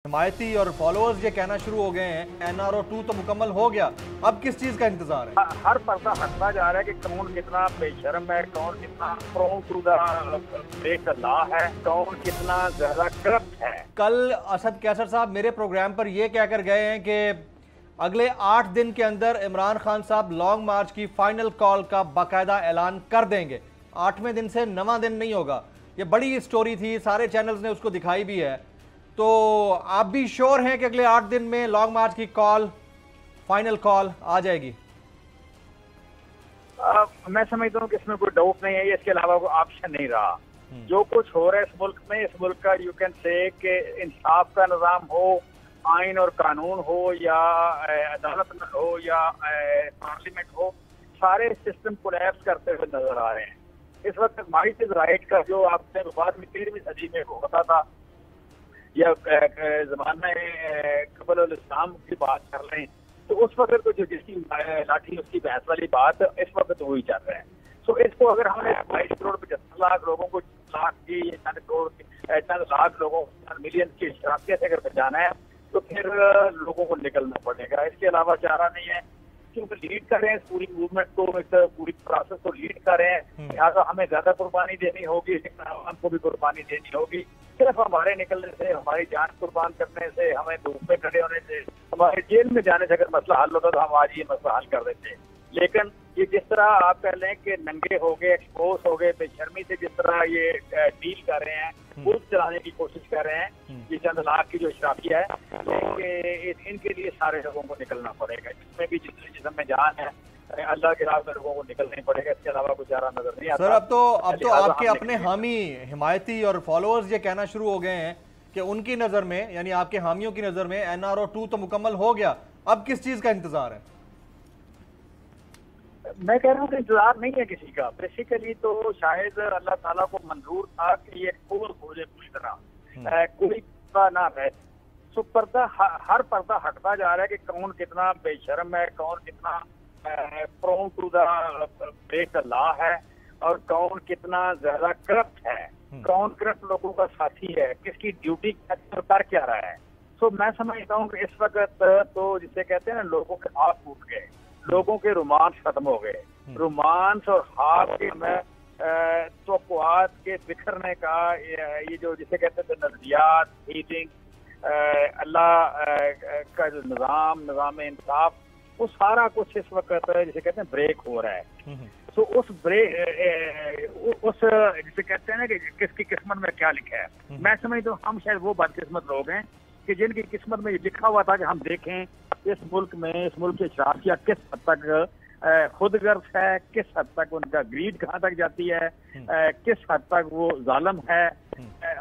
हिमायती और फॉलोअर्स ये कहना शुरू हो गए हैं NRO 2 तो मुकम्मल हो गया, अब किस चीज का इंतजार है? हर पर्दा हटता जा रहा है कि कौन कितना बेशर्म है, कौन कितना prone to the break the law है, कौन कितना ज्यादा करप्ट है। कल असद कैसर साहब मेरे प्रोग्राम पर ये कहकर गए हैं कि अगले 8 दिन के अंदर इमरान खान साहब लॉन्ग मार्च की फाइनल कॉल का बाकायदा ऐलान कर देंगे। 8वें दिन से 9वां दिन नहीं होगा। ये बड़ी स्टोरी थी, सारे चैनल्स ने उसको दिखाई भी है। तो आप भी श्योर हैं कि अगले 8 दिन में लॉन्ग मार्च की कॉल, फाइनल कॉल आ जाएगी? मैं समझता हूँ कि इसमें कोई डाउट नहीं है, ये इसके अलावा कोई ऑप्शन नहीं रहा। जो कुछ हो रहा है इस मुल्क में, इस मुल्क का यू कैन से कि इंसाफ का निज़ाम हो, आइन और कानून हो, या अदालत में हो, या पार्लियामेंट हो, सारे सिस्टम कोलैप्स करते हुए नजर आ रहे हैं। इस वक्त माइट इज राइट का जो आपने बाद में 13वीं सदी में होता था, या जमाना कबल इस्लाम की बात कर रहे हैं, तो उस वक्त तो जो जिसकी लाठी उसकी भैंस वाली बात इस वक्त वही चल रहा है। तो इसको अगर हमने 22 करोड़ 75 लाख लोगों को, लाख की चंद करोड़ चंद लाख लोगों मिलियन की शराफियत अगर बचाना है तो फिर लोगों को निकलना पड़ेगा। इसके अलावा चारा नहीं है, क्योंकि लीड कर रहे हैं इस पूरी मूवमेंट को, इस पूरी प्रोसेस को लीड कर रहे हैं। लिहाजा हमें ज्यादा कुर्बानी देनी होगी, लेकिन आवाम को भी कुर्बानी देनी होगी। सिर्फ हमारे निकलने से, हमारी जान कुर्बान करने से, हमें धूप में खड़े होने से, हमारे जेल में जाने से अगर मसला हल होता तो हम आज ये मसला हल कर देते। लेकिन ये जिस तरह आप कह लें कि नंगे हो गए, एक्सपोज हो गए, बेशर्मी से जिस तरह ये डील कर रहे हैं, मुल्क चलाने की कोशिश कर रहे हैं, ये चंद लाख की जो शराफिया है, तो इनके लिए सारे लोगों को निकलना पड़ेगा। इसमें भी जितने जिस्म में जान है, अल्लाह के राह में लोगों को निकलना पड़ेगा। इसके अलावा कुछ चारा नजर नहीं आता। सर, अब तो आपके अपने हामी हिमायती और फॉलोअर्स ये कहना शुरू हो गए हैं कि उनकी नजर में, यानी आपके हामियों की नजर में NRO 2 तो मुकम्मल हो गया, अब किस चीज का इंतजार है? मैं कह रहा हूँ कि इंतजार नहीं है किसी का। बेसिकली तो शायद अल्लाह ताला को मंजूर था कि ये पोल हो जाए पूरी तरह, कोई ना रहे। सो पर्दा हर पर्दा हटता जा रहा है कि कौन कितना बेशर्म है, कौन कितना prone to the break the law है, और कौन कितना ज्यादा करप्ट है, कौन करप्ट लोगों का साथी है, किसकी ड्यूटी कर क्या रहा है। सो मैं समझता हूँ कि इस वक्त तो जिसे कहते हैं ना, लोगों के हाथ टूट गए, लोगों के रोमांस खत्म हो गए। रोमांस और हाथ के तवक्कुआत के बिखरने का ये जो जिसे कहते थे नजरियात, फीलिंग, अल्लाह का जो निज़ाम इंसाफ, वो सारा कुछ इस वक्त जिसे कहते हैं ब्रेक हो रहा है। तो उस ब्रेक उस जिसे कहते हैं ना कि किसकी किस्मत में क्या लिखा है, मैं समझता हूँ हम शायद वो बदकिस्मत लोग हैं कि जिनकी किस्मत में ये लिखा हुआ था कि हम देखें इस मुल्क में, इस मुल्क के शराफिया किस हद तक खुदगर्ज है, किस हद तक उनका ग्रीड कहाँ तक जाती है, किस हद तक वो जालिम है,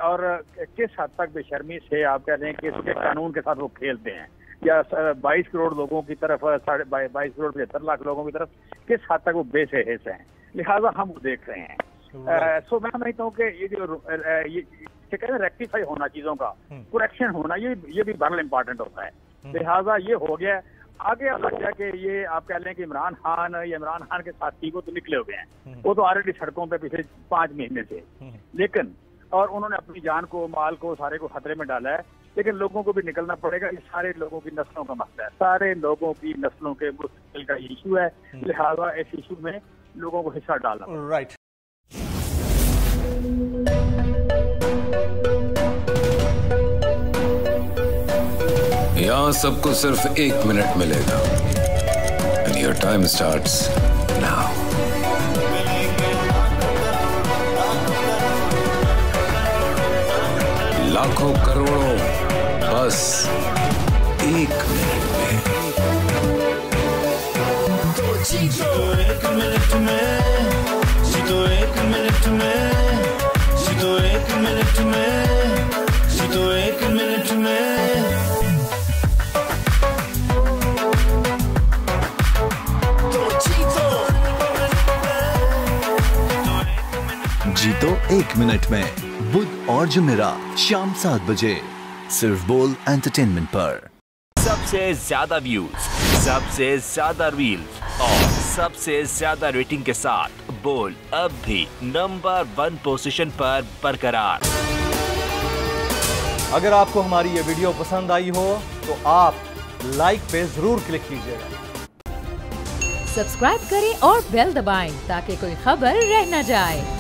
और किस हद तक बेशर्मी से आप कह रहे हैं कि इसके कानून के साथ वो खेलते हैं, या 22 करोड़ लोगों की तरफ, 22 करोड़ 75 लाख लोगों की तरफ किस हद तक वो बेसहिस हैं। लिहाजा हम वो देख रहे हैं। सो मैं समझता हूँ कि ये जो कहते हैं रेक्टिफाई होना, चीजों का करेक्शन होना, ये भी बड़ा इंपॉर्टेंट होता है। लिहाजा ये हो गया। आगे अब लगता है कि ये आप कह लें कि इमरान खान के साथी को तो निकले हुए हैं, वो तो ऑलरेडी सड़कों पे पिछले 5 महीने से, लेकिन और उन्होंने अपनी जान को, माल को, सारे को खतरे में डाला है। लेकिन लोगों को भी निकलना पड़ेगा। ये सारे लोगों की नस्लों का मसला है, सारे लोगों की नस्लों के मुस्तकिल का इशू है। लिहाजा इस इशू में लोगों को हिस्सा डालना। राइट। यहाँ सबको सिर्फ 1 मिनट मिलेगा, and your time starts now. लाखों करोड़ों बस 1 मिनट में। तो जीतो 1 मिनट में, जीतो 1 मिनट में, जीतो 1 मिनट में, जीतो 1 मिनट में। जीतो 1 मिनट में, बुध और जुमेरात शाम 7 बजे, सिर्फ बोल एंटरटेनमेंट पर। सबसे ज्यादा व्यूज, सबसे ज्यादा रील्स और सबसे ज्यादा रेटिंग के साथ बोल अब भी नंबर 1 पोजीशन पर बरकरार। अगर आपको हमारी ये वीडियो पसंद आई हो तो आप लाइक पे जरूर क्लिक कीजिएगा। सब्सक्राइब करें और बेल दबाएं ताकि कोई खबर रह न जाए।